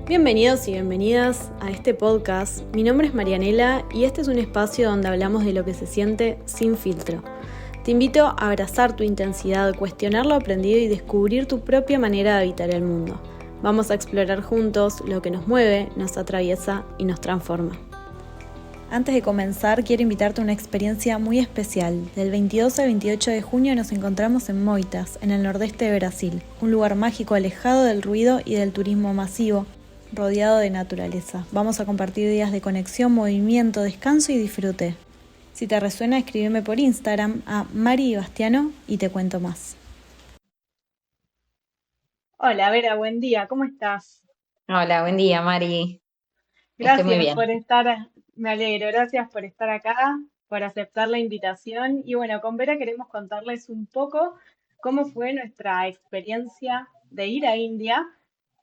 Bienvenidos y bienvenidas a este podcast. Mi nombre es Marianela y este es un espacio donde hablamos de lo que se siente sin filtro. Te invito a abrazar tu intensidad, cuestionar lo aprendido y descubrir tu propia manera de habitar el mundo. Vamos a explorar juntos lo que nos mueve, nos atraviesa y nos transforma. Antes de comenzar, quiero invitarte a una experiencia muy especial. Del 22 al 28 de junio nos encontramos en Moitas, en el nordeste de Brasil, un lugar mágico alejado del ruido y del turismo masivo, rodeado de naturaleza. Vamos a compartir días de conexión, movimiento, descanso y disfrute. Si te resuena, escríbeme por Instagram a Mari Bastiano y te cuento más. Hola Vera, buen día, ¿cómo estás? Hola, buen día, Mari. Estoy muy Gracias bien. por estar, me alegro, gracias por estar acá, por aceptar la invitación. Y bueno, con Vera queremos contarles un poco cómo fue nuestra experiencia de ir a India.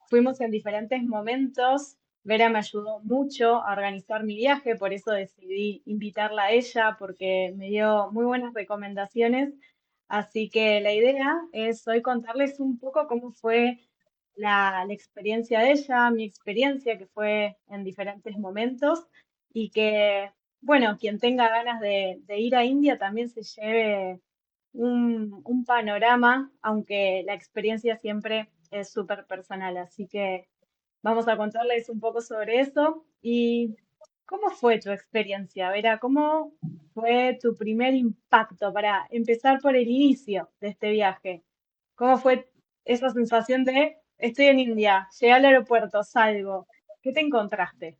Fuimos en diferentes momentos. Vera me ayudó mucho a organizar mi viaje, por eso decidí invitarla a ella, porque me dio muy buenas recomendaciones. Así que la idea es hoy contarles un poco cómo fue la experiencia de ella, mi experiencia, que fue en diferentes momentos, y que, bueno, quien tenga ganas de ir a India también se lleve un panorama, aunque la experiencia siempre es súper personal. Así que vamos a contarles un poco sobre eso. ¿Y cómo fue tu experiencia, Vera? ¿Cómo fue tu primer impacto para empezar por el inicio de este viaje? ¿Cómo fue esa sensación de estoy en India, llegué al aeropuerto, salgo? ¿Qué te encontraste?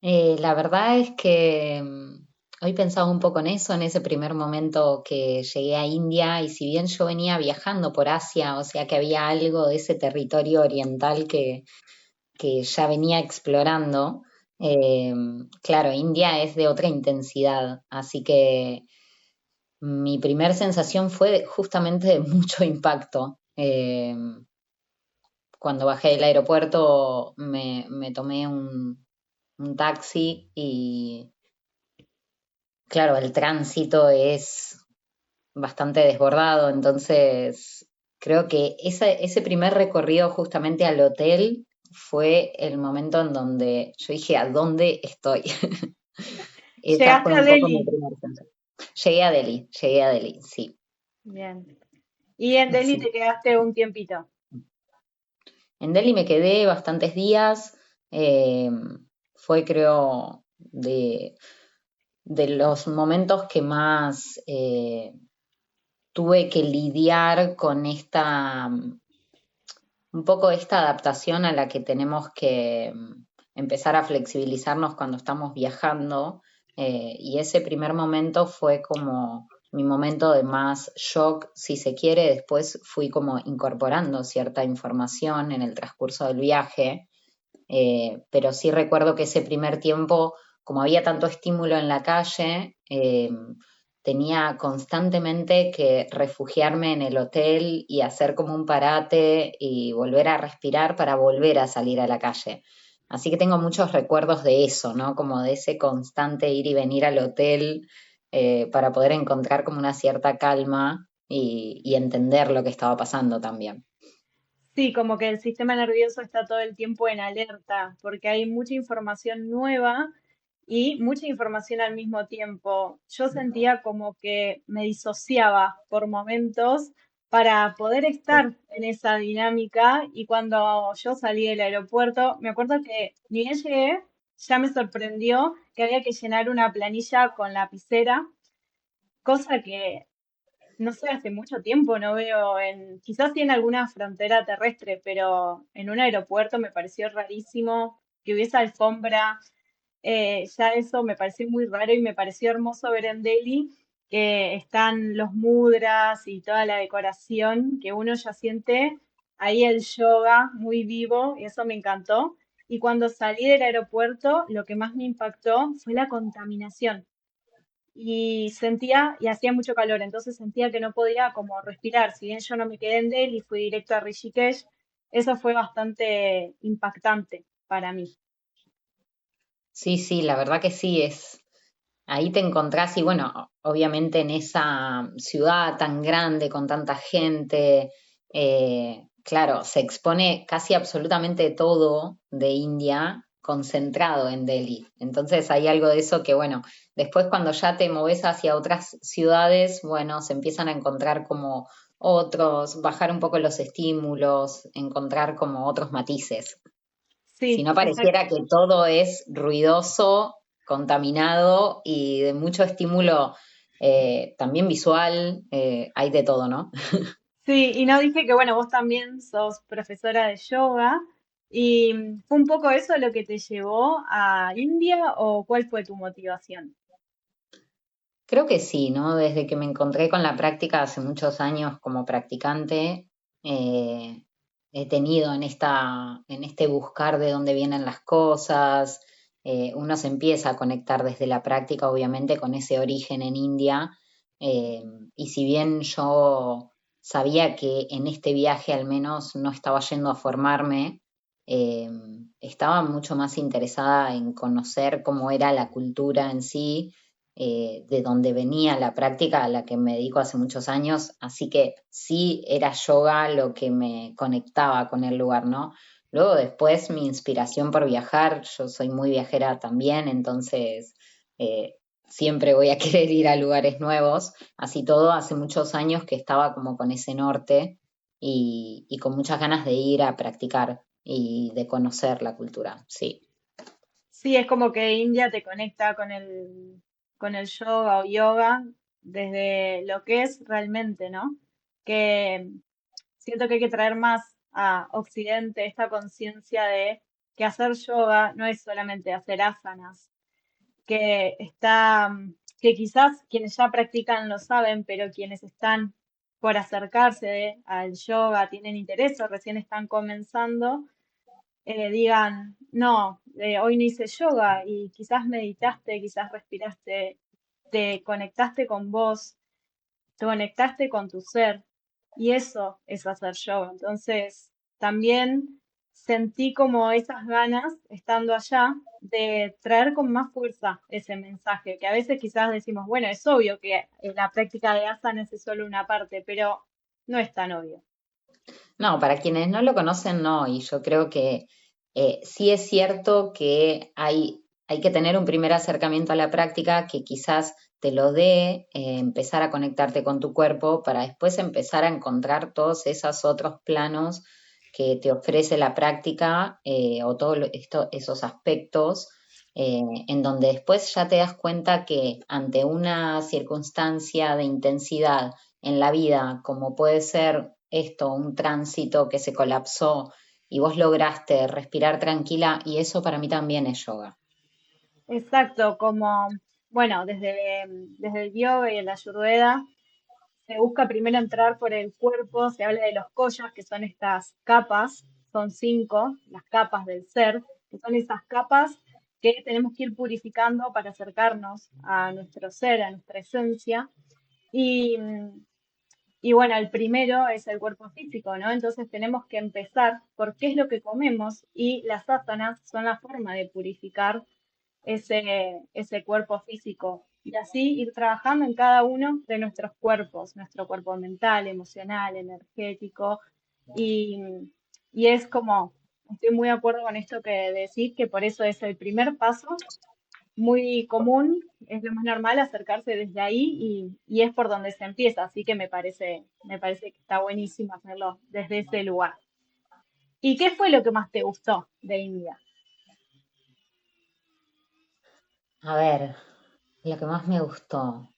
La verdad es que hoy pensaba un poco en eso, en ese primer momento que llegué a India, y si bien yo venía viajando por Asia, o sea que había algo de ese territorio oriental que ya venía explorando, eh, claro, India es de otra intensidad, así que mi primer sensación fue justamente de mucho impacto. Cuando bajé del aeropuerto me tomé un taxi y claro, el tránsito es bastante desbordado, entonces creo que ese primer recorrido justamente al hotel fue el momento en donde yo dije, ¿a dónde estoy? Esa fue ¿Llegaste a un poco mi Delhi? primera sensación. Llegué a Delhi, sí, Bien. ¿Y en Delhi sí. te quedaste un tiempito? En Delhi me quedé bastantes días, eh, fue creo de los momentos que más tuve que lidiar con un poco esta adaptación a la que tenemos que empezar a flexibilizarnos cuando estamos viajando. Y ese primer momento fue como mi momento de más shock, si se quiere. Después fui como incorporando cierta información en el transcurso del viaje, pero sí recuerdo que ese primer tiempo, como había tanto estímulo en la calle, tenía constantemente que refugiarme en el hotel y hacer como un parate y volver a respirar para volver a salir a la calle. Así que tengo muchos recuerdos de eso, ¿no? Como de ese constante ir y venir al hotel, para poder encontrar como una cierta calma y entender lo que estaba pasando también. Sí, como que el sistema nervioso está todo el tiempo en alerta, porque hay mucha información nueva y mucha información al mismo tiempo. Yo sentía como que me disociaba por momentos para poder estar en esa dinámica, y cuando yo salí del aeropuerto, me acuerdo que ni bien llegué, ya me sorprendió que había que llenar una planilla con lapicera, cosa que no sé, hace mucho tiempo no veo quizás sí en alguna frontera terrestre, pero en un aeropuerto me pareció rarísimo que hubiese alfombra. Ya eso me pareció muy raro y me pareció hermoso ver en Delhi que están los mudras y toda la decoración, que uno ya siente ahí el yoga muy vivo, y eso me encantó. Y cuando salí del aeropuerto, lo que más me impactó fue la contaminación, y sentía, y hacía mucho calor, entonces sentía que no podía como respirar. Si bien yo no me quedé en Delhi y fui directo a Rishikesh, eso fue bastante impactante para mí. Sí, sí, la verdad que sí, ahí te encontrás y bueno, obviamente en esa ciudad tan grande con tanta gente, claro, se expone casi absolutamente todo de India concentrado en Delhi. Entonces hay algo de eso que, bueno, después cuando ya te moves hacia otras ciudades, bueno, se empiezan a encontrar como otros, bajar un poco los estímulos, encontrar como otros matices. Si Sí, no pareciera que todo es ruidoso, contaminado y de mucho estímulo, también visual, hay de todo, ¿no? sí, y no dije que, bueno, vos también sos profesora de yoga y ¿fue un poco eso lo que te llevó a India o cuál fue tu motivación? Creo que sí, ¿no? Desde que me encontré con la práctica hace muchos años como practicante, eh, he tenido en este buscar de dónde vienen las cosas. Uno se empieza a conectar desde la práctica, obviamente, con ese origen en India. eh, y si bien yo sabía que en este viaje al menos no estaba yendo a formarme, eh, estaba mucho más interesada en conocer cómo era la cultura en sí, de donde venía la práctica a la que me dedico hace muchos años, así que sí era yoga lo que me conectaba con el lugar, ¿no? Luego después mi inspiración por viajar, yo soy muy viajera también, entonces siempre voy a querer ir a lugares nuevos, así todo hace muchos años que estaba como con ese norte y con muchas ganas de ir a practicar y de conocer la cultura, sí. Sí, es como que India te conecta con el yoga o yoga desde lo que es realmente, ¿no? Que siento que hay que traer más a Occidente esta conciencia de que hacer yoga no es solamente hacer asanas, que está, que quizás quienes ya practican lo saben, pero quienes están por al yoga, tienen interés o recién están comenzando, digan, no, hoy no hice yoga y quizás meditaste, quizás respiraste, te conectaste con vos, te conectaste con tu ser y eso es hacer yoga. Entonces, también sentí como esas ganas, estando allá, de traer con más fuerza ese mensaje, que a veces quizás decimos, bueno, es obvio que la práctica de asanas es solo una parte, pero no es tan obvio. No, para quienes no lo conocen, no, y yo creo que sí es cierto que hay que tener un primer acercamiento a la práctica que quizás te lo dé, empezar a conectarte con tu cuerpo para después empezar a encontrar todos esos otros planos que te ofrece la práctica, o todos esos aspectos, en donde después ya te das cuenta que ante una circunstancia de intensidad en la vida, como puede ser esto, un tránsito que se colapsó y vos lograste respirar tranquila, y eso para mí también es yoga. Exacto, como, bueno, desde el yoga y el ayurveda se busca primero entrar por el cuerpo, se habla de los koshas, que son estas capas, son 5, las capas del ser, que son esas capas que tenemos que ir purificando para acercarnos a nuestro ser, a nuestra esencia. Y, y bueno, el primero es el cuerpo físico, ¿no? Entonces tenemos que empezar por qué es lo que comemos y las asanas son la forma de purificar ese cuerpo físico y así ir trabajando en cada uno de nuestros cuerpos, nuestro cuerpo mental, emocional, energético y, y es como, estoy muy de acuerdo con esto que decís, que por eso es el primer paso muy común, es lo más normal acercarse desde ahí y es por donde se empieza, así que me parece que está buenísimo hacerlo desde ese lugar. ¿Y qué fue lo que más te gustó de India? A ver, lo que más me gustó.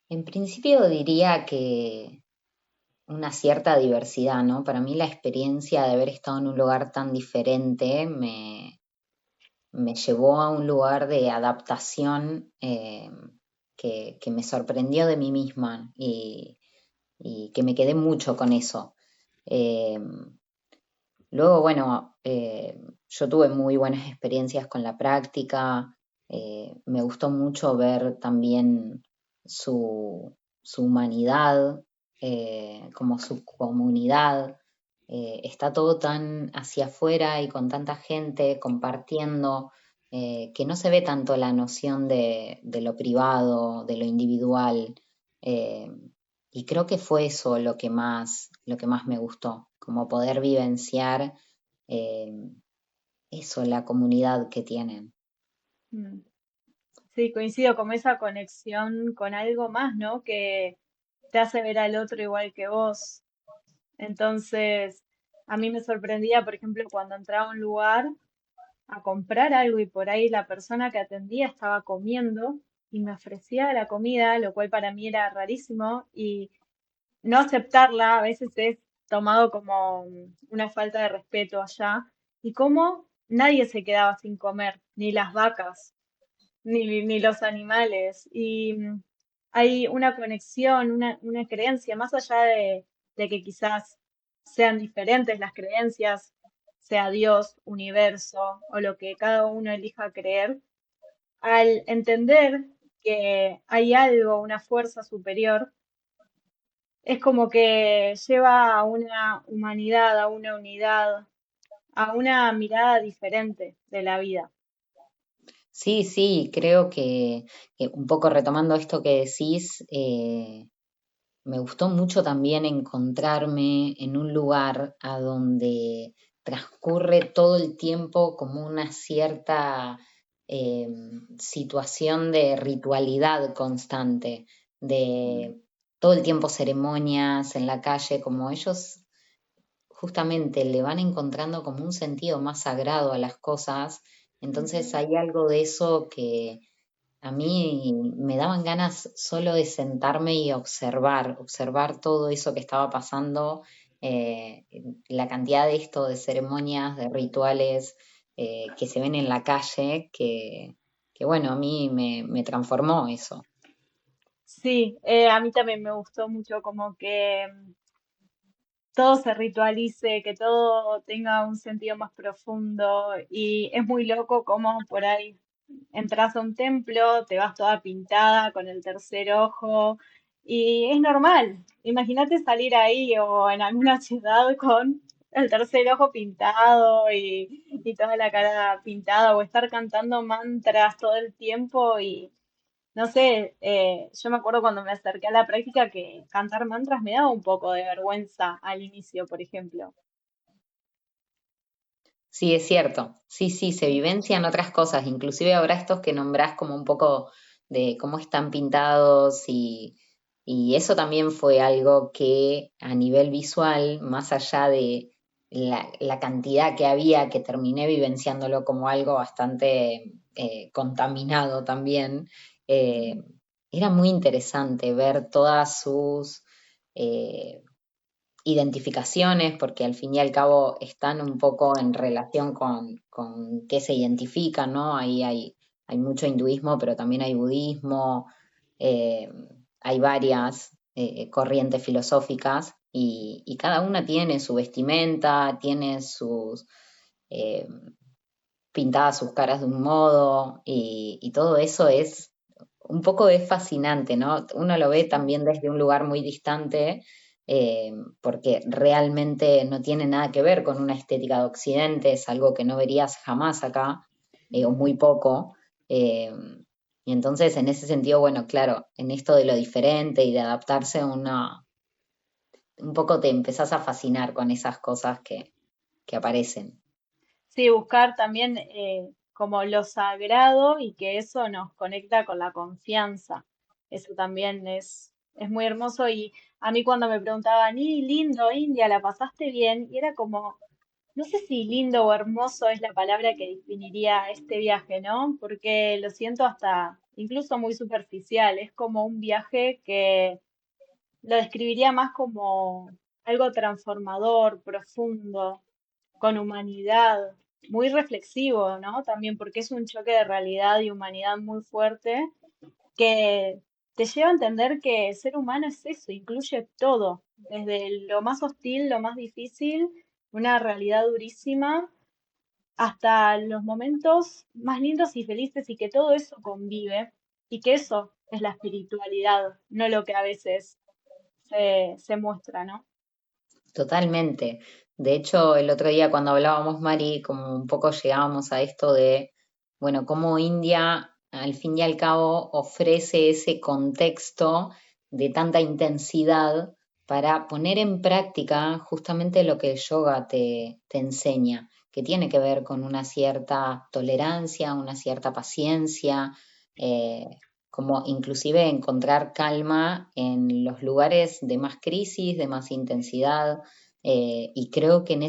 En principio diría que una cierta diversidad, ¿no? Para mí la experiencia de haber estado en un lugar tan diferente me llevó a un lugar de adaptación, que me sorprendió de mí misma y que me quedé mucho con eso. Eh, Luego, bueno, yo tuve muy buenas experiencias con la práctica. Me gustó mucho ver también su humanidad, como su comunidad. Está todo tan hacia afuera y con tanta gente compartiendo, que no se ve tanto la noción de lo privado, de lo individual. eh, y creo que fue eso lo que más me gustó, como poder vivenciar eh, eso, la comunidad que tienen. Mm. Sí, coincido con esa conexión con algo más, ¿no? Que te hace ver al otro igual que vos. Entonces, a mí me sorprendía, por ejemplo, cuando entraba a un lugar a comprar algo y por ahí la persona que atendía estaba comiendo y me ofrecía la comida, lo cual para mí era rarísimo, y no aceptarla a veces es tomado como una falta de respeto allá, y cómo nadie se quedaba sin comer, ni las vacas, ni los animales. Y hay una conexión, una creencia, más allá de que quizás sean diferentes las creencias, sea Dios, universo o lo que cada uno elija creer, al entender que hay algo, una fuerza superior, es como que lleva a una humanidad, a una unidad, a una mirada diferente de la vida. Sí, sí, creo que un poco retomando esto que decís, me gustó mucho también encontrarme en un lugar a donde transcurre todo el tiempo como una cierta eh, situación de ritualidad constante, Mm, de todo el tiempo ceremonias en la calle, como ellos justamente le van encontrando como un sentido más sagrado a las cosas. Entonces ujú. hay algo de eso que a mí me daban ganas solo de sentarme y observar todo eso que estaba pasando, la cantidad de esto, de ceremonias, de rituales que se ven en la calle, que bueno, a mí me transformó eso. Sí, a mí también me gustó mucho como que todo se ritualice, que todo tenga un sentido más profundo y es muy loco como por ahí entras a un templo, te vas toda pintada con el tercer ojo y es normal. Imagínate salir ahí o en alguna ciudad con el tercer ojo pintado y toda la cara pintada o estar cantando mantras todo el tiempo y no sé, yo me acuerdo cuando me acerqué a la práctica que cantar mantras me daba un poco de vergüenza al inicio, por ejemplo. Sí, es cierto. Sí, sí, se vivencian otras cosas. Inclusive ahora estos que nombrás como un poco de cómo están pintados y eso también fue algo que a nivel visual, más allá de la cantidad que había, que terminé vivenciándolo como algo bastante contaminado también, eh, Mm. era muy interesante ver todas sus eh, identificaciones, porque al fin y al cabo están un poco en relación con qué se identifican, ¿no? Ahí hay mucho hinduismo, pero también hay budismo, eh, hay varias corrientes filosóficas y cada una tiene su vestimenta, tiene sus eh, pintadas sus caras de un modo y todo eso es un poco es fascinante, ¿no? Uno lo ve Sí. también desde un lugar muy distante, porque realmente no tiene nada que ver con una estética de Occidente, es algo que no verías jamás acá, o muy poco. eh, y entonces, en ese sentido, bueno, claro, en esto de lo diferente y de adaptarse a un poco te empezás a fascinar con esas cosas que aparecen. Sí, buscar también como lo sagrado y que eso nos conecta con la confianza. Eso también es muy hermoso y a mí cuando me preguntaban, y lindo, India, ¿la pasaste bien? Y era como, no sé si lindo o hermoso es la palabra que definiría este viaje, ¿no? Porque lo siento hasta incluso muy superficial. Es como un viaje que lo describiría más como algo transformador, profundo, con humanidad, muy reflexivo, ¿no? También porque es un choque de realidad y humanidad muy fuerte que te lleva a entender que el ser humano es eso, incluye todo, desde lo más hostil, lo más difícil, una realidad durísima, hasta los momentos más lindos y felices y que todo eso convive y que eso es la espiritualidad, no lo que a veces se muestra, ¿no? Totalmente. De hecho, el otro día cuando hablábamos, Mari, como un poco llegábamos a esto de, bueno, cómo India al fin y al cabo ofrece ese contexto de tanta intensidad para poner en práctica justamente lo que el yoga te enseña, que tiene que ver con una cierta tolerancia, una cierta paciencia, eh, como inclusive encontrar calma en los lugares de más crisis, de más intensidad. Y creo que en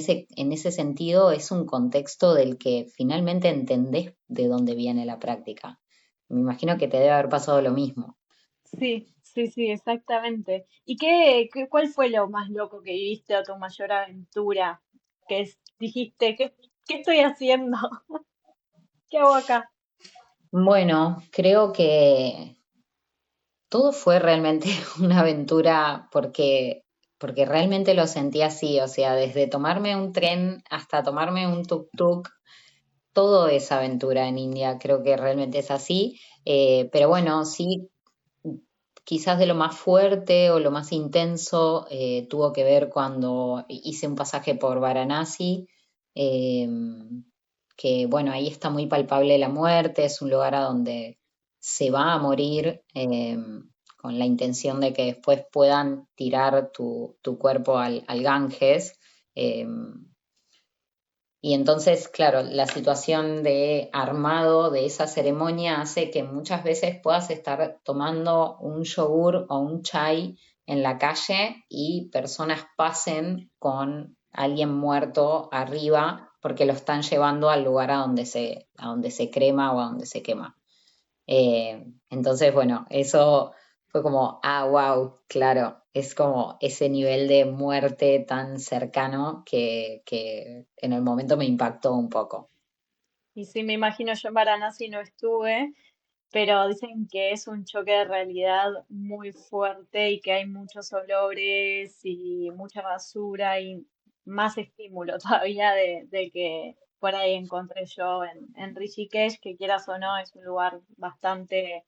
ese sentido es un contexto del que finalmente entendés de dónde viene la práctica. Me imagino que te debe haber pasado lo mismo. Sí, sí, sí, exactamente. ¿Y cuál fue lo más loco que viviste o tu mayor aventura? Dijiste, ¿qué estoy haciendo? ¿Qué hago acá? Bueno, creo que todo fue realmente una aventura porque realmente lo sentí así, o sea, desde tomarme un tren hasta tomarme un tuk-tuk, todo es aventura en India, creo que realmente es así. Pero bueno, sí, quizás de lo más fuerte o lo más intenso tuvo que ver cuando hice un pasaje por Varanasi, eh, que bueno, ahí está muy palpable la muerte, es un lugar a donde se va a morir, con la intención de que después puedan tirar tu cuerpo al Ganges. eh, y entonces, claro, la situación de armado de esa ceremonia hace que muchas veces puedas estar tomando un yogur o un chai en la calle y personas pasen con alguien muerto arriba porque lo están llevando al lugar a donde se crema o a donde se quema. Entonces, bueno, eso fue como, ah, wow, claro, es como ese nivel de muerte tan cercano que en el momento me impactó un poco. Y sí, me imagino, yo en Varanasi no estuve, pero dicen que es un choque de realidad muy fuerte y que hay muchos olores y mucha basura y más estímulo todavía de que por ahí encontré yo en Rishikesh, que quieras o no, es un lugar bastante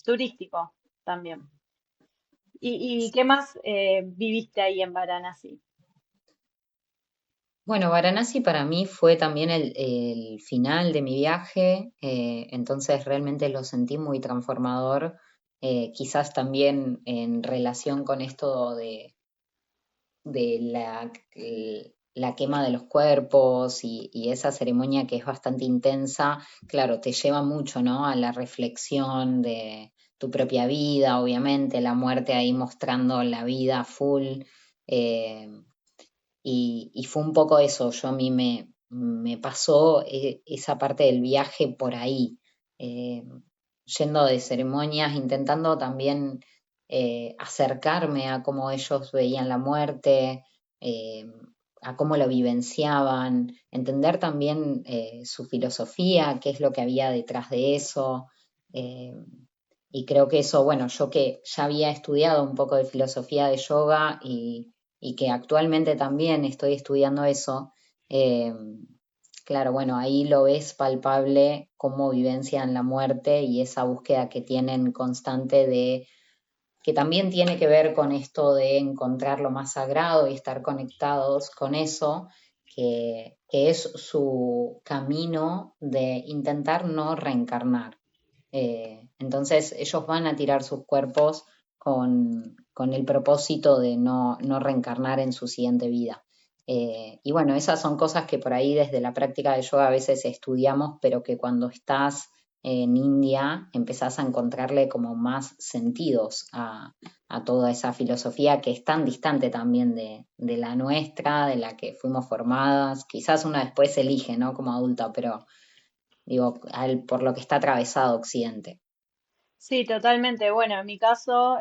turístico también. Y qué más viviste ahí en Varanasi? Bueno, Varanasi para mí fue también el final de mi viaje, entonces realmente lo sentí muy transformador, quizás también en relación con esto de la quema de los cuerpos y esa ceremonia que es bastante intensa, claro, te lleva mucho, ¿no? A la reflexión de tu propia vida, obviamente, la muerte ahí mostrando la vida full. eh, y fue un poco eso, yo a mí me pasó esa parte del viaje por ahí, eh, yendo de ceremonias, intentando también acercarme a cómo ellos veían la muerte, eh, a cómo lo vivenciaban, entender también su filosofía, qué es lo que había detrás de eso. eh, y creo que eso, bueno, yo que ya había estudiado un poco de filosofía de yoga y que actualmente también estoy estudiando eso, eh, claro, bueno, ahí lo ves palpable cómo vivencian la muerte y esa búsqueda que tienen constante de, que también tiene que ver con esto de encontrar lo más sagrado y estar conectados con eso, que es su camino de intentar no reencarnar. Entonces ellos van a tirar sus cuerpos con el propósito de no reencarnar en su siguiente vida. Y bueno, esas son cosas que por ahí desde la práctica de yoga a veces estudiamos, pero que cuando estás en India empezás a encontrarle como más sentidos a toda esa filosofía que es tan distante también de la nuestra, de la que fuimos formadas. Quizás una después elige, ¿no? Como adulta, pero digo, por lo que está atravesado Occidente. Sí, totalmente. Bueno, en mi caso,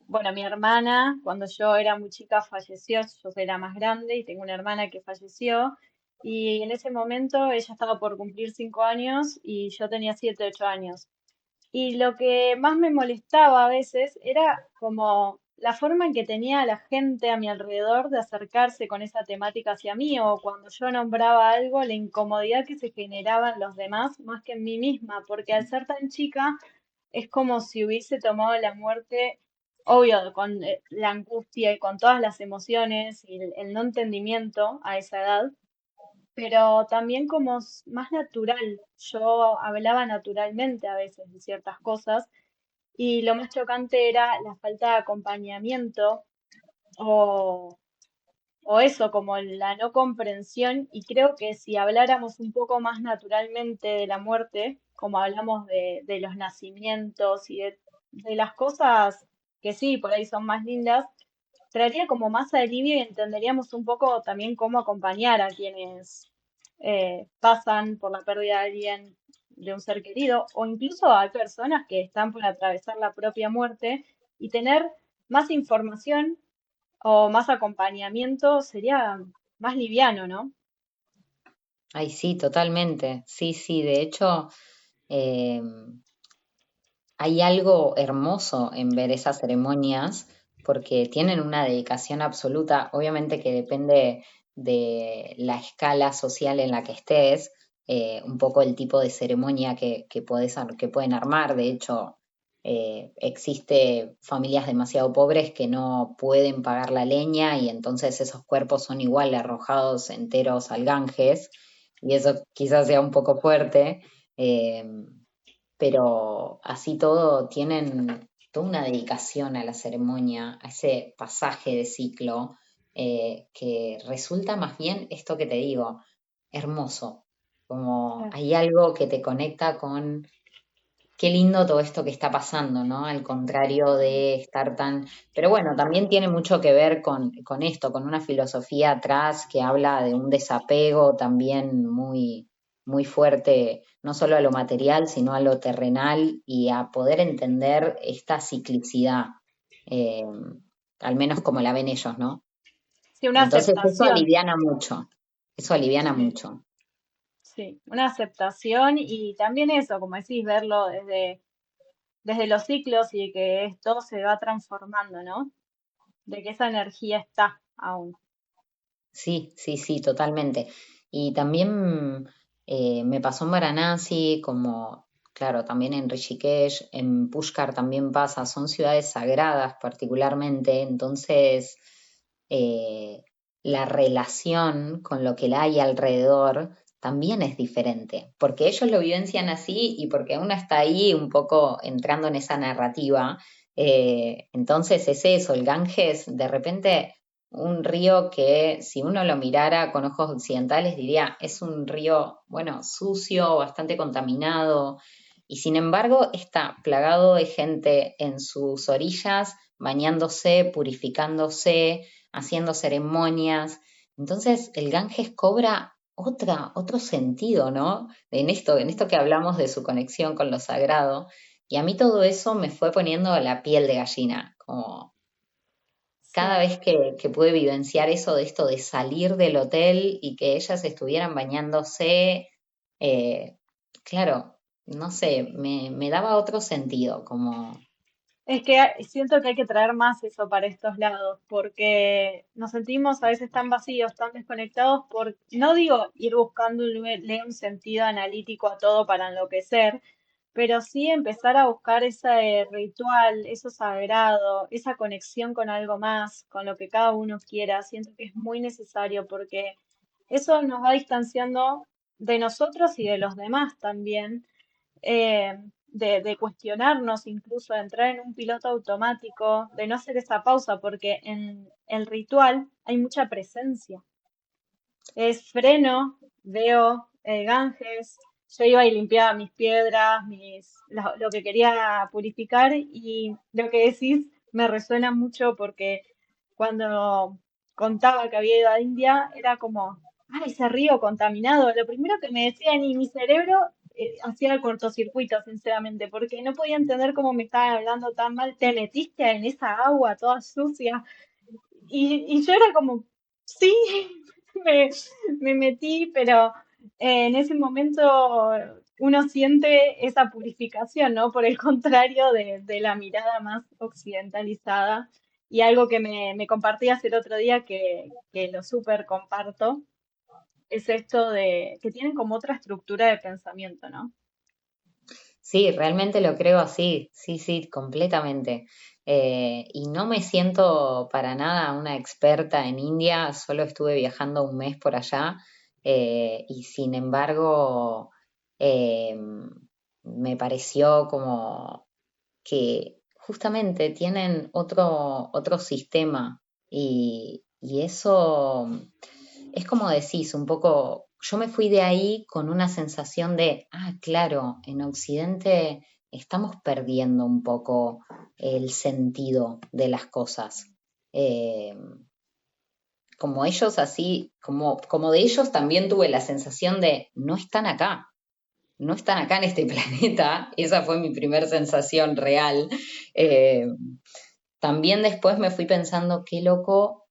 bueno, mi hermana, cuando yo era muy chica, falleció. Yo soy la más grande y tengo una hermana que falleció. Y en ese momento ella estaba por cumplir 5 años y yo tenía 7, 8 años. Y lo que más me molestaba a veces era como la forma en que tenía la gente a mi alrededor de acercarse con esa temática hacia mí, o cuando yo nombraba algo, la incomodidad que se generaba en los demás más que en mí misma, porque al ser tan chica es como si hubiese tomado la muerte, obvio, con la angustia y con todas las emociones y el no entendimiento a esa edad, pero también como más natural. Yo hablaba naturalmente a veces de ciertas cosas y lo más chocante era la falta de acompañamiento o, o eso, como la no comprensión, y creo que si habláramos un poco más naturalmente de la muerte, como hablamos de los nacimientos y de las cosas que sí, por ahí son más lindas, traería como más alivio y entenderíamos un poco también cómo acompañar a quienes pasan por la pérdida de alguien, de un ser querido, o incluso hay personas que están por atravesar la propia muerte y tener más información o más acompañamiento sería más liviano, ¿no? Ay, sí, totalmente. Sí, sí, de hecho, eh, hay algo hermoso en ver esas ceremonias porque tienen una dedicación absoluta, obviamente que depende de la escala social en la que estés, un poco el tipo de ceremonia que pueden armar. De hecho, existe familias demasiado pobres que no pueden pagar la leña y entonces esos cuerpos son igual arrojados enteros al Ganges y eso quizás sea un poco fuerte. eh, pero así todo tienen toda una dedicación a la ceremonia, a ese pasaje de ciclo, que resulta más bien esto que te digo, hermoso, como Eh, hay algo que te conecta con qué lindo todo esto que está pasando, ¿no? Al contrario de estar tan... Pero bueno, también tiene mucho que ver con esto, con una filosofía atrás que habla de un desapego también muy, muy fuerte, no solo a lo material, sino a lo terrenal y a poder entender esta ciclicidad, eh, al menos como la ven ellos, ¿no? sí, una Entonces aceptación, eso aliviana sí, mucho. sí, una aceptación y también eso, como decís, verlo desde los ciclos y de que todo se va transformando, ¿no? De que esa energía está aún. Sí, sí, sí, totalmente. Y también me pasó en Varanasi, como, claro, también en Rishikesh, en Pushkar también pasa, son ciudades sagradas particularmente, entonces eh, la relación con lo que hay alrededor también es diferente, porque ellos lo vivencian así y porque uno está ahí un poco entrando en esa narrativa. Entonces es eso, el Ganges de repente un río que si uno lo mirara con ojos occidentales diría, es un río, bueno, sucio, bastante contaminado, y sin embargo está plagado de gente en sus orillas, bañándose, purificándose, haciendo ceremonias. Entonces el Ganges cobra otro sentido, ¿no? En esto que hablamos de su conexión con lo sagrado. Y a mí todo eso me fue poniendo la piel de gallina, como cada Sí. vez que pude vivenciar eso de esto de salir del hotel y que ellas estuvieran bañándose, eh, claro, no sé, me daba otro sentido, como, Es que siento que hay que traer más eso para estos lados, porque nos sentimos a veces tan vacíos, tan desconectados, por, no digo ir buscando un sentido analítico a todo para enloquecer, pero sí empezar a buscar ese ritual, eso sagrado, esa conexión con algo más, con lo que cada uno quiera. Siento que es muy necesario porque eso nos va distanciando de nosotros y de los demás también, de cuestionarnos incluso, de entrar en un piloto automático, de no hacer esa pausa, porque en el ritual hay mucha presencia. Es freno, veo el Ganges, yo iba y limpiaba mis piedras, lo que quería purificar y lo que decís me resuena mucho porque cuando contaba que había ido a India era como, ay, ese río contaminado. Lo primero que me decían y mi cerebro hacía el cortocircuito, sinceramente, porque no podía entender cómo me estaban hablando tan mal. Te metiste en esa agua toda sucia. Y yo era como, sí, me, me metí, pero en ese momento uno siente esa purificación, ¿no? Por el contrario de la mirada más occidentalizada. Y algo que me compartías el otro día que lo súper comparto, es esto de que tienen como otra estructura de pensamiento, ¿no? sí, realmente lo creo así, sí, sí, completamente. Y no me siento para nada una experta en India, solo estuve viajando un mes por allá, y sin embargo, me pareció como que justamente tienen otro sistema y eso es como decís, un poco, yo me fui de ahí con una sensación de, claro, en Occidente estamos perdiendo un poco el sentido de las cosas. Eh, como ellos así, como de ellos también tuve la sensación de, no están acá en este planeta, esa fue mi primera sensación real. Eh, También después me fui pensando, qué loco,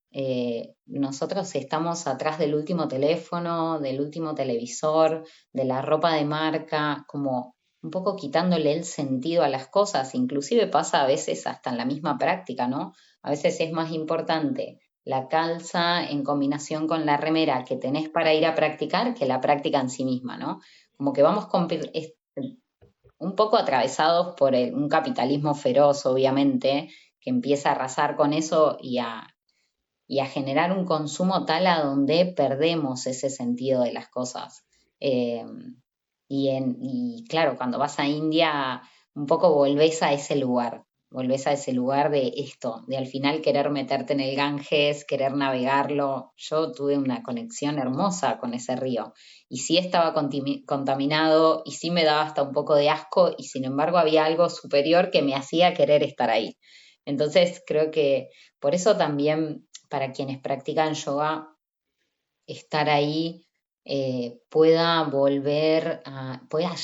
nosotros estamos atrás del último teléfono, del último televisor, de la ropa de marca, como un poco quitándole el sentido a las cosas, inclusive pasa a veces hasta en la misma práctica, ¿no? A veces es más importante la calza en combinación con la remera que tenés para ir a practicar que la práctica en sí misma, ¿no? Como que vamos un poco atravesados por un capitalismo feroz, obviamente, que empieza a arrasar con eso y a generar un consumo tal a donde perdemos ese sentido de las cosas. Eh, y claro, cuando vas a India, un poco volvés a ese lugar de esto, de al final querer meterte en el Ganges, querer navegarlo. Yo tuve una conexión hermosa con ese río y sí estaba contaminado y sí me daba hasta un poco de asco y sin embargo había algo superior que me hacía querer estar ahí. Entonces creo que por eso también para quienes practican yoga, estar ahí pueda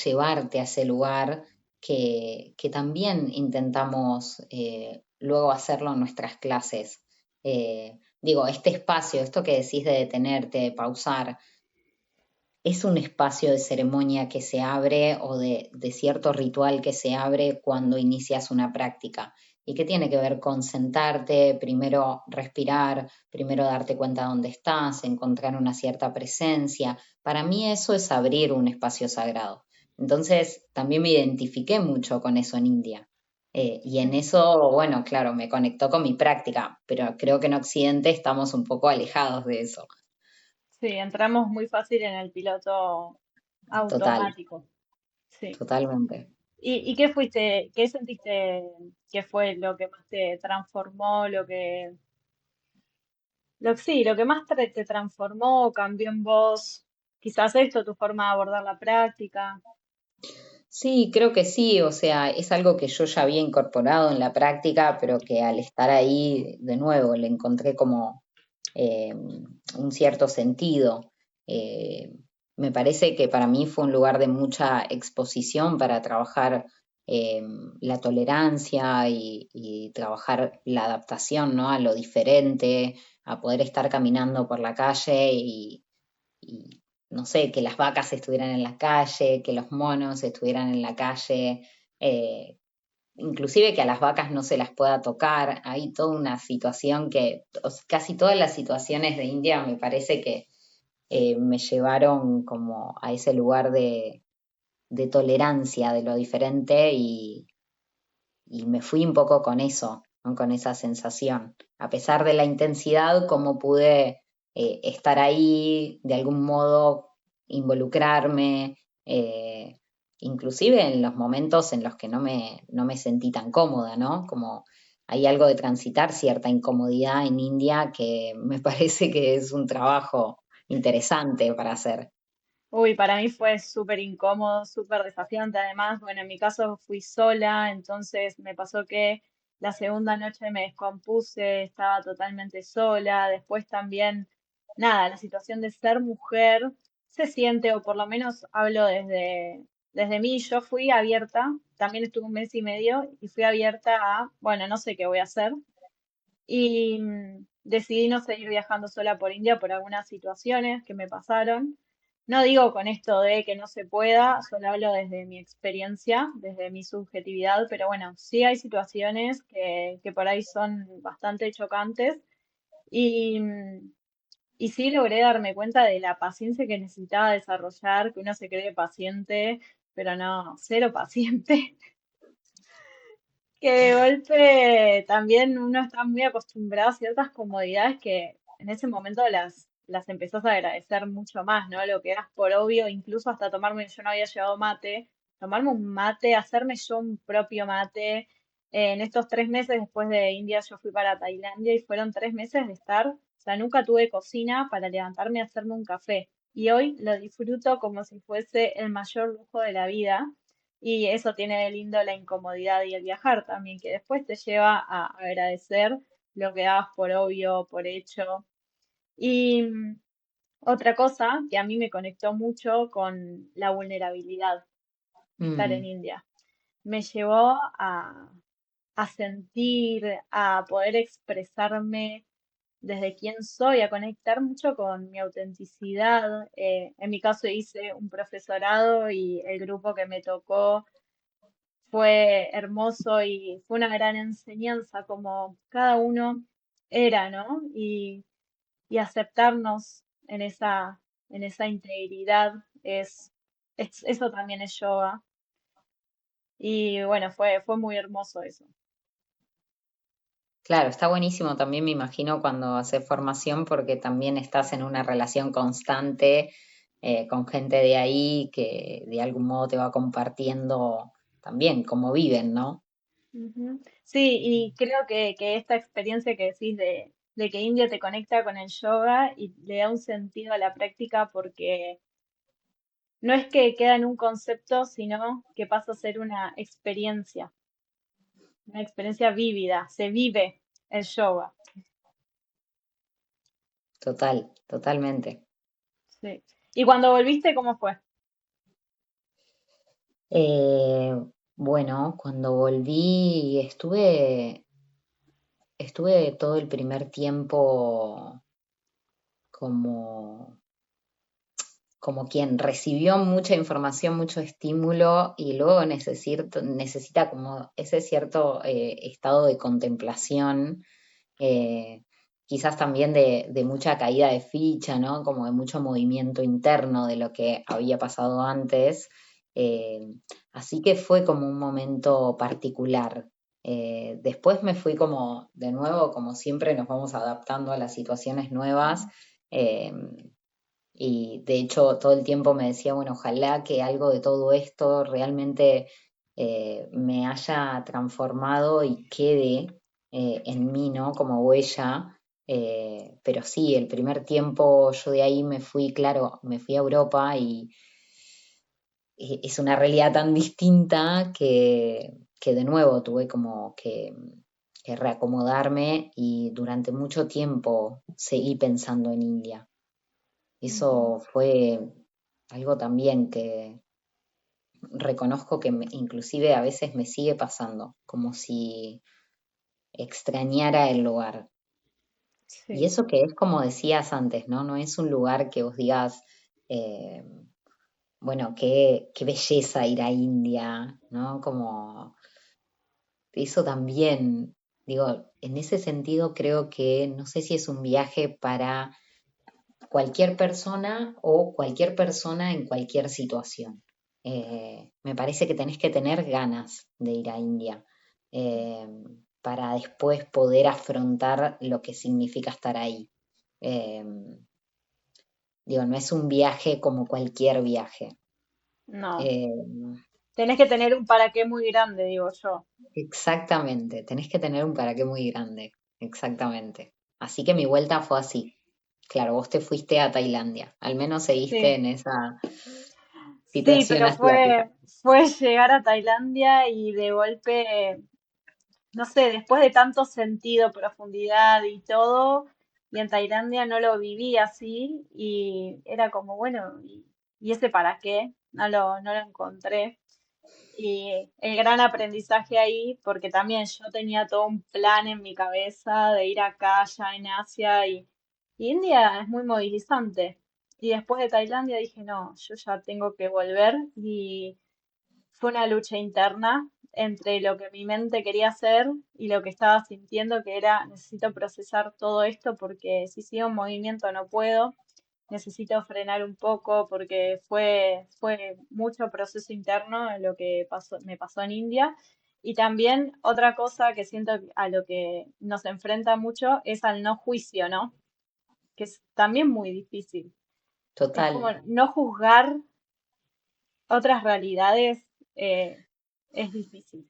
llevarte a ese lugar que también intentamos luego hacerlo en nuestras clases. Digo, este espacio, esto que decís de detenerte, de pausar, es un espacio de ceremonia que se abre o de cierto ritual que se abre cuando inicias una práctica y que tiene que ver con sentarte, primero respirar, primero darte cuenta dónde estás, encontrar una cierta presencia. Para mí eso es abrir un espacio sagrado. Entonces también me identifiqué mucho con eso en India. Y en eso, bueno, claro, me conectó con mi práctica, pero creo que en Occidente estamos un poco alejados de eso. Sí, entramos muy fácil en el piloto Total, automático. Sí. totalmente. ¿Y qué fuiste, qué sentiste que fue lo que más te transformó, sí, lo que más te transformó, cambió en vos? Quizás esto, tu forma de abordar la práctica. Sí, creo que sí, o sea, es algo que yo ya había incorporado en la práctica, pero que al estar ahí de nuevo le encontré como un cierto sentido. Eh, Me parece que para mí fue un lugar de mucha exposición para trabajar eh, la tolerancia y trabajar la adaptación, ¿no? A lo diferente, a poder estar caminando por la calle y no sé, que las vacas estuvieran en la calle, que los monos estuvieran en la calle, eh, inclusive que a las vacas no se las pueda tocar. Hay toda una situación casi todas las situaciones de India me parece que me llevaron como a ese lugar de tolerancia de lo diferente y me fui un poco con eso, ¿no? Con esa sensación. A pesar de la intensidad, cómo pude estar ahí, de algún modo involucrarme, inclusive en los momentos en los que no me sentí tan cómoda, ¿no? Como hay algo de transitar cierta incomodidad en India que me parece que es un trabajo interesante para hacer. Uy, para mí fue súper incómodo, súper desafiante. Además, bueno, en mi caso fui sola, entonces me pasó que la segunda noche me descompuse, estaba totalmente sola. Después también, nada, la situación de ser mujer se siente, o por lo menos hablo desde mí. Yo fui abierta, también estuve un mes y medio y fui abierta a, bueno, no sé qué voy a hacer. Y decidí no seguir viajando sola por India por algunas situaciones que me pasaron. No digo con esto de que no se pueda, solo hablo desde mi experiencia, desde mi subjetividad, pero bueno, sí hay situaciones que por ahí son bastante chocantes y, y sí logré darme cuenta de la paciencia que necesitaba desarrollar, que uno se cree paciente, pero no, cero paciente. Que de golpe también uno está muy acostumbrado a ciertas comodidades que en ese momento las empezás a agradecer mucho más, ¿no? Lo que das por obvio, incluso hasta tomarme, yo no había llevado mate, tomarme un mate, hacerme yo un propio mate, En estos 3 meses después de India yo fui para Tailandia y fueron 3 meses de estar, o sea, nunca tuve cocina para levantarme a hacerme un café. Y hoy lo disfruto como si fuese el mayor lujo de la vida. Y eso tiene de lindo la incomodidad y el viajar también, que después te lleva a agradecer lo que dabas por obvio, por hecho. Y otra cosa que a mí me conectó mucho con la vulnerabilidad, estar en Mm, India. Me llevó a sentir, a poder expresarme desde quién soy, a conectar mucho con mi autenticidad. En mi caso hice un profesorado y el grupo que me tocó fue hermoso y fue una gran enseñanza como cada uno era, ¿no? Y aceptarnos en esa integridad eso también es yoga. Y bueno, fue muy hermoso eso. claro, está buenísimo también, me imagino, cuando haces formación, porque también estás en una relación constante con gente de ahí que de algún modo te va compartiendo también cómo viven, ¿no? Ujú. Sí, y creo que esta experiencia que decís de que India te conecta con el yoga y le da un sentido a la práctica porque no es que queda en un concepto, sino que pasa a ser una experiencia vívida, se vive el yoga. Total, totalmente. Sí. ¿Y cuando volviste, cómo fue? Eh, bueno, cuando volví estuve todo el primer tiempo como, como quien recibió mucha información, mucho estímulo y luego necesita como ese cierto estado de contemplación, eh, quizás también de mucha caída de ficha, ¿no? Como de mucho movimiento interno de lo que había pasado antes. Eh, Así que fue como un momento particular. Después me fui como, de nuevo, como siempre nos vamos adaptando a las situaciones nuevas. eh, y de hecho todo el tiempo me decía, bueno, ojalá que algo de todo esto realmente me haya transformado y quede en mí, ¿no? Como huella. Pero sí, el primer tiempo yo de ahí me fui, claro, me fui a Europa y es una realidad tan distinta que de nuevo tuve como que reacomodarme y durante mucho tiempo seguí pensando en India. Ujú. Eso fue algo también que reconozco que inclusive a veces me sigue pasando, como si extrañara el lugar. Y Sí. eso que es como decías antes, ¿no? No es un lugar que vos digas, eh, bueno, qué belleza ir a India, ¿no? Como eso también, digo, en ese sentido creo que no sé si es un viaje para cualquier persona o cualquier persona en cualquier situación. Me parece que tenés que tener ganas de ir a India eh, para después poder afrontar lo que significa estar ahí. Eh, Digo, no es un viaje como cualquier viaje. No. Eh, Tenés que tener un para qué muy grande, digo yo. Exactamente, tenés que tener un para qué muy grande, exactamente. Así que mi vuelta fue así. Claro, vos te fuiste a Tailandia, al menos seguiste Sí. en esa Sí, situación pero asiática. fue llegar a Tailandia y de golpe, no sé, después de tanto sentido, profundidad y todo, y en Tailandia no lo viví así, y era como, bueno, ¿y ese para qué? No lo encontré. Y el gran aprendizaje ahí, porque también yo tenía todo un plan en mi cabeza de ir acá, allá en Asia, y India es muy movilizante. Y después de Tailandia dije, no, yo ya tengo que volver, y fue una lucha interna entre lo que mi mente quería hacer y lo que estaba sintiendo, que era, necesito procesar todo esto porque si sigo en movimiento no puedo, necesito frenar un poco porque fue mucho proceso interno lo que me pasó en India. Y también otra cosa que siento a lo que nos enfrenta mucho es al no juicio, ¿no? Que es también muy difícil. Es como Total, no juzgar otras realidades, eh, es difícil.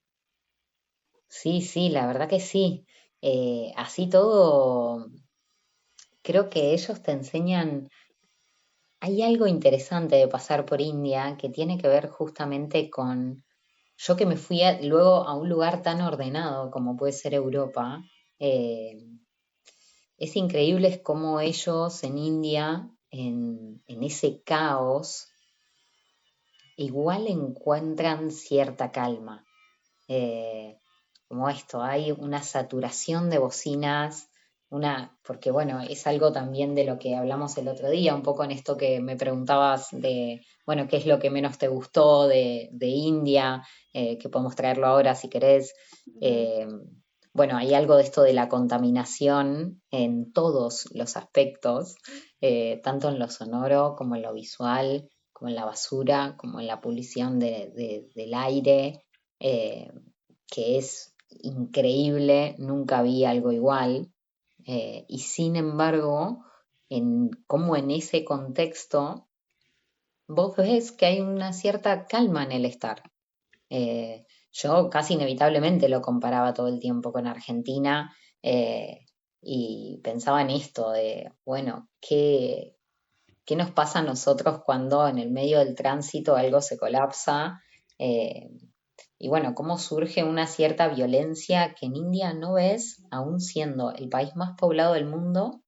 Sí, sí, la verdad que sí. Así todo, creo que ellos te enseñan, hay algo interesante de pasar por India que tiene que ver justamente con, yo que me fui luego a un lugar tan ordenado como puede ser Europa, eh, es increíble cómo ellos en India, en ese caos, igual encuentran cierta calma. eh, Como esto, hay una saturación de bocinas, porque bueno, es algo también de lo que hablamos el otro día, un poco en esto que me preguntabas de, bueno, qué es lo que menos te gustó de India, que podemos traerlo ahora si querés. Ujú. Eh, bueno, hay algo de esto de la contaminación en todos los aspectos, tanto en lo sonoro como en lo visual, como en la basura, como en la polución del aire. eh, que es increíble, nunca vi algo igual, y sin embargo, como en ese contexto, vos ves que hay una cierta calma en el estar. Yo casi inevitablemente lo comparaba todo el tiempo con Argentina, y pensaba en esto de, bueno, ¿qué nos pasa a nosotros cuando en el medio del tránsito algo se colapsa? Eh, y bueno, cómo surge una cierta violencia que en India no ves, aún siendo el país más poblado del mundo.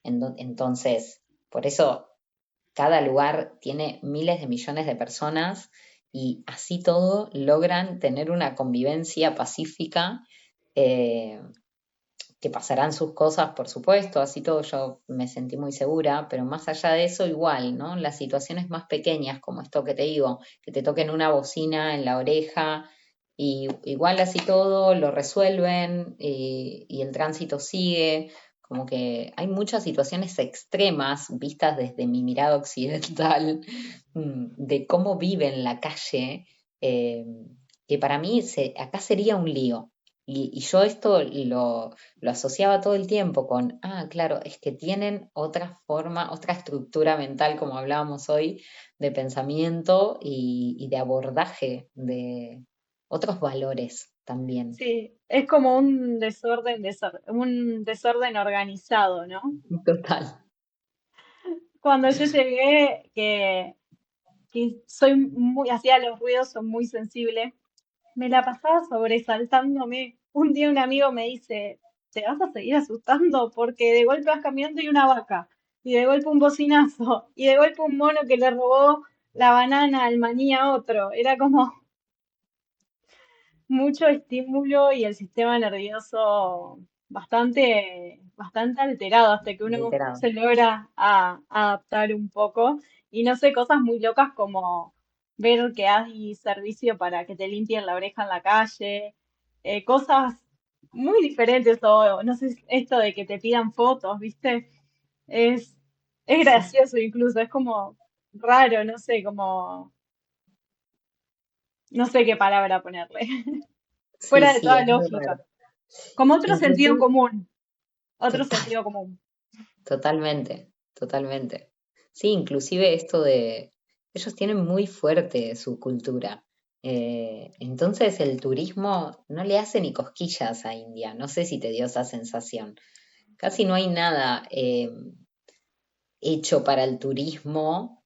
Entonces, por eso cada lugar tiene miles de millones de personas y así todo logran tener una convivencia pacífica, eh, que pasarán sus cosas, por supuesto, así todo yo me sentí muy segura, pero más allá de eso, igual, ¿no? Las situaciones más pequeñas, como esto que te digo, que te toquen una bocina en la oreja, y igual así todo lo resuelven, y el tránsito sigue, como que hay muchas situaciones extremas vistas desde mi mirada occidental, de cómo viven la calle, eh, que para mí acá sería un lío. Y yo esto lo asociaba todo el tiempo con, claro, es que tienen otra forma, otra estructura mental, como hablábamos hoy, de pensamiento y de abordaje de otros valores también. Sí, es como un un desorden organizado, ¿no? Total. Cuando yo llegué, que soy muy, hacía los ruidos, son muy sensible, me la pasaba sobresaltándome. Un día un amigo me dice, ¿te vas a seguir asustando? Porque de golpe vas caminando y una vaca, y de golpe un bocinazo, y de golpe un mono que le robó la banana al maní a otro. Era como mucho estímulo y el sistema nervioso bastante alterado hasta que uno Literal. se logra adaptar un poco. Y no sé, cosas muy locas como ver que hay servicio para que te limpien la oreja en la calle, cosas muy diferentes, o no sé, esto de que te pidan fotos, ¿viste? Es, es gracioso incluso, es como raro, no sé, como, no sé qué palabra ponerle, Sí, fuera de sí, toda es muy raro. lógica. Como otro sentido Inclusive, común, otro total, sentido común. totalmente, totalmente. Sí, inclusive esto de, ellos tienen muy fuerte su cultura. Entonces el turismo no le hace ni cosquillas a India. No sé si te dio esa sensación. Casi no hay nada, hecho para el turismo,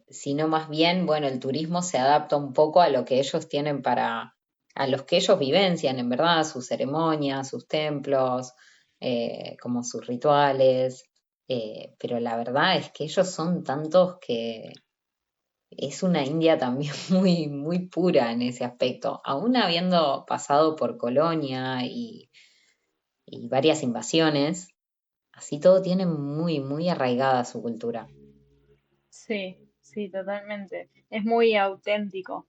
sino más bien, bueno, el turismo se adapta un poco a lo que ellos tienen a los que ellos vivencian, en verdad, sus ceremonias, sus templos, como sus rituales, pero la verdad es que ellos son tantos que es una India también muy, muy pura en ese aspecto, aún habiendo pasado por Colonia y varias invasiones. Así todo tiene muy, muy arraigada su cultura, Sí, sí, totalmente. Es muy auténtico,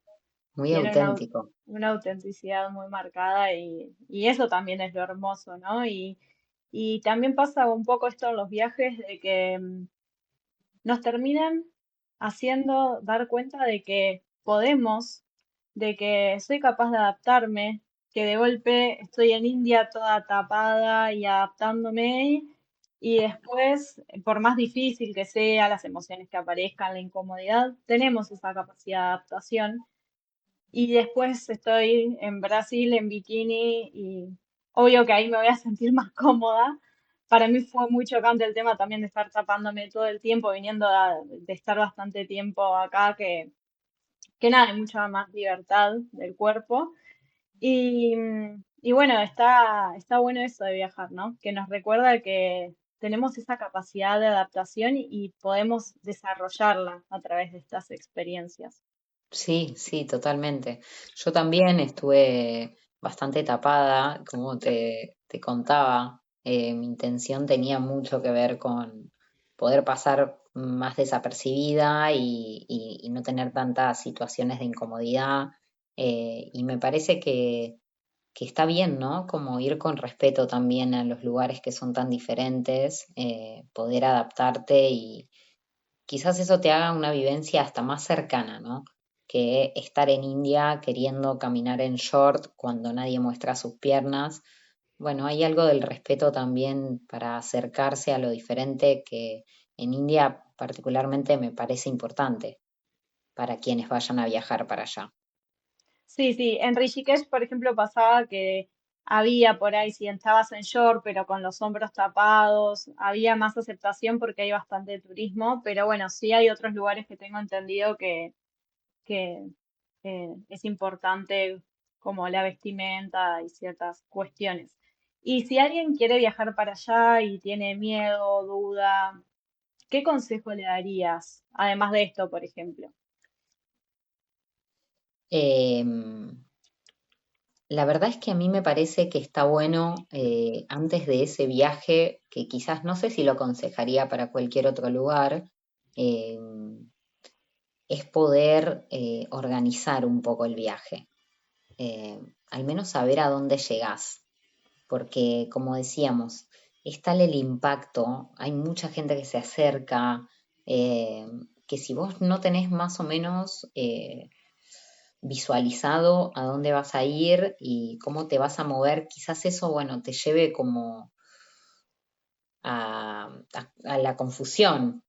muy tiene auténtico. una autenticidad muy marcada y eso también es lo hermoso, ¿no? Y también pasa un poco esto en los viajes de que nos terminan haciendo dar cuenta de que podemos, de que soy capaz de adaptarme, que de golpe estoy en India toda tapada y adaptándome, y después, por más difícil que sea, las emociones que aparezcan, la incomodidad, tenemos esa capacidad de adaptación y después estoy en Brasil en bikini y obvio que ahí me voy a sentir más cómoda. Para mí fue muy chocante el tema también de estar tapándome todo el tiempo, viniendo de estar bastante tiempo acá, que nada, hay mucha más libertad del cuerpo. Y bueno, está bueno eso de viajar, ¿no? Que nos recuerda que tenemos esa capacidad de adaptación y podemos desarrollarla a través de estas experiencias. Sí, sí, totalmente. Yo también estuve bastante tapada, como te contaba. Mi intención tenía mucho que ver con poder pasar más desapercibida y no tener tantas situaciones de incomodidad. Y me parece que está bien, ¿no? Como ir con respeto también a los lugares que son tan diferentes, poder adaptarte y quizás eso te haga una vivencia hasta más cercana, ¿no? Que estar en India queriendo caminar en short cuando nadie muestra sus piernas. Bueno, hay algo del respeto también para acercarse a lo diferente que en India particularmente me parece importante para quienes vayan a viajar para allá. Sí, sí, en Rishikesh, por ejemplo, pasaba que había por ahí, si estabas en short, pero con los hombros tapados, había más aceptación porque hay bastante turismo, pero bueno, sí hay otros lugares que tengo entendido que es importante como la vestimenta y ciertas cuestiones. Y si alguien quiere viajar para allá y tiene miedo, duda, ¿qué consejo le darías? Además de esto, por ejemplo. Em, La verdad es que a mí me parece que está bueno antes de ese viaje, que quizás no sé si lo aconsejaría para cualquier otro lugar, eh, es poder organizar un poco el viaje, eh, al menos saber a dónde llegás, porque como decíamos, es tal el impacto, hay mucha gente que se acerca, eh, que si vos no tenés más o menos visualizado a dónde vas a ir y cómo te vas a mover, quizás eso, bueno, te lleve como a la confusión.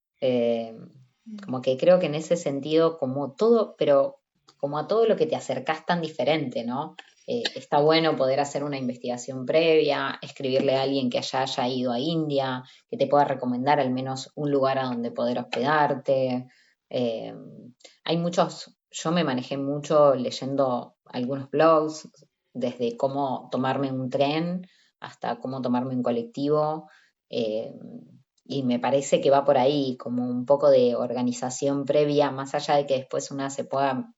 Como que creo que en ese sentido, como todo, pero como a todo lo que te acercás tan diferente, ¿no? Está bueno poder hacer una investigación previa, escribirle a alguien que haya ido a India, que te pueda recomendar al menos un lugar a donde poder hospedarte. Eh, Hay muchos, yo me manejé mucho leyendo algunos blogs, desde cómo tomarme un tren hasta cómo tomarme un colectivo. eh, y me parece que va por ahí, como un poco de organización previa, más allá de que después una se pueda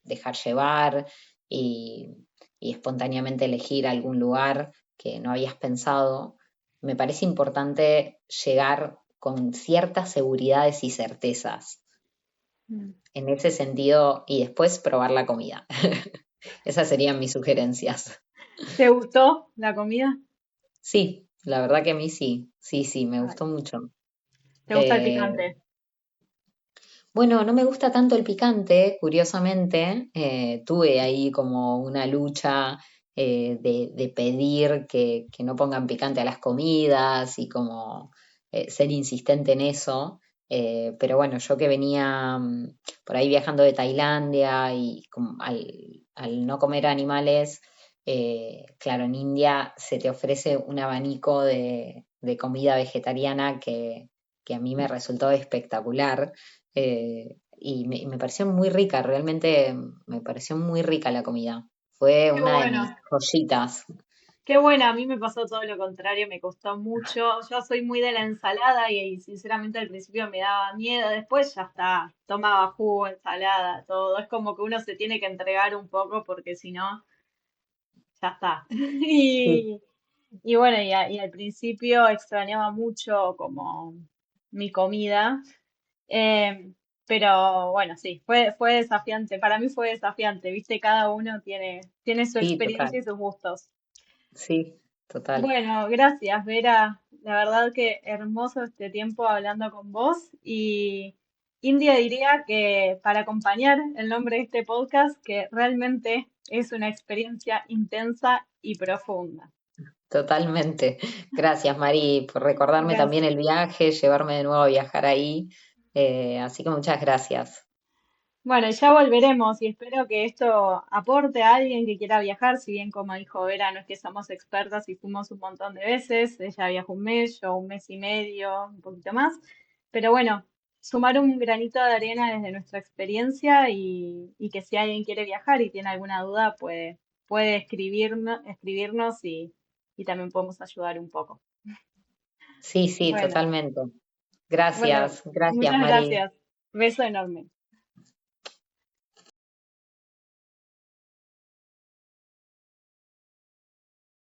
dejar llevar y, y espontáneamente elegir algún lugar que no habías pensado. Me parece importante llegar con ciertas seguridades y certezas Mm. en ese sentido y después probar la comida. Esas serían mis sugerencias. ¿Te gustó la comida? Sí, la verdad que a mí sí, sí, sí, me Ay, gustó mucho. ¿te gusta el Eh, picante? bueno, no me gusta tanto el picante, curiosamente. Tuve ahí como una lucha de pedir que no pongan picante a las comidas y como ser insistente en eso. Pero bueno, yo que venía por ahí viajando de Tailandia y al no comer animales, claro, en India se te ofrece un abanico de comida vegetariana que a mí me resultó espectacular. Y me pareció muy rica, realmente me pareció muy rica la comida. Fue Qué una de mis bueno, joyitas. qué bueno. A mí me pasó todo lo contrario, me costó mucho. Yo soy muy de la ensalada y sinceramente al principio me daba miedo. Después ya está, tomaba jugo, ensalada, todo. Es como que uno se tiene que entregar un poco porque si no, ya está. Sí, Y bueno, y al principio extrañaba mucho como mi comida. Eh, pero bueno, sí, fue desafiante. Para mí fue desafiante, ¿viste? Cada uno tiene su sí, experiencia total. y sus gustos. Sí, total. Bueno, gracias, Vera. La verdad que hermoso este tiempo hablando con vos. Y India diría que para acompañar el nombre de este podcast, que realmente es una experiencia intensa y profunda. Totalmente. Gracias, Mari, por recordarme también Gracias. el viaje, llevarme de nuevo a viajar ahí. Así que muchas gracias. Bueno, ya volveremos y espero que esto aporte a alguien que quiera viajar, si bien como dijo Vera, no es que somos expertas y fuimos un montón de veces, ella viajó un mes, yo un mes y medio, un poquito más, pero bueno, sumar un granito de arena desde nuestra experiencia y que si alguien quiere viajar y tiene alguna duda, puede escribirnos y también podemos ayudar un poco. Sí, sí, Bueno, totalmente. bueno, Gracias, gracias, muchas Mari. gracias. Beso enorme.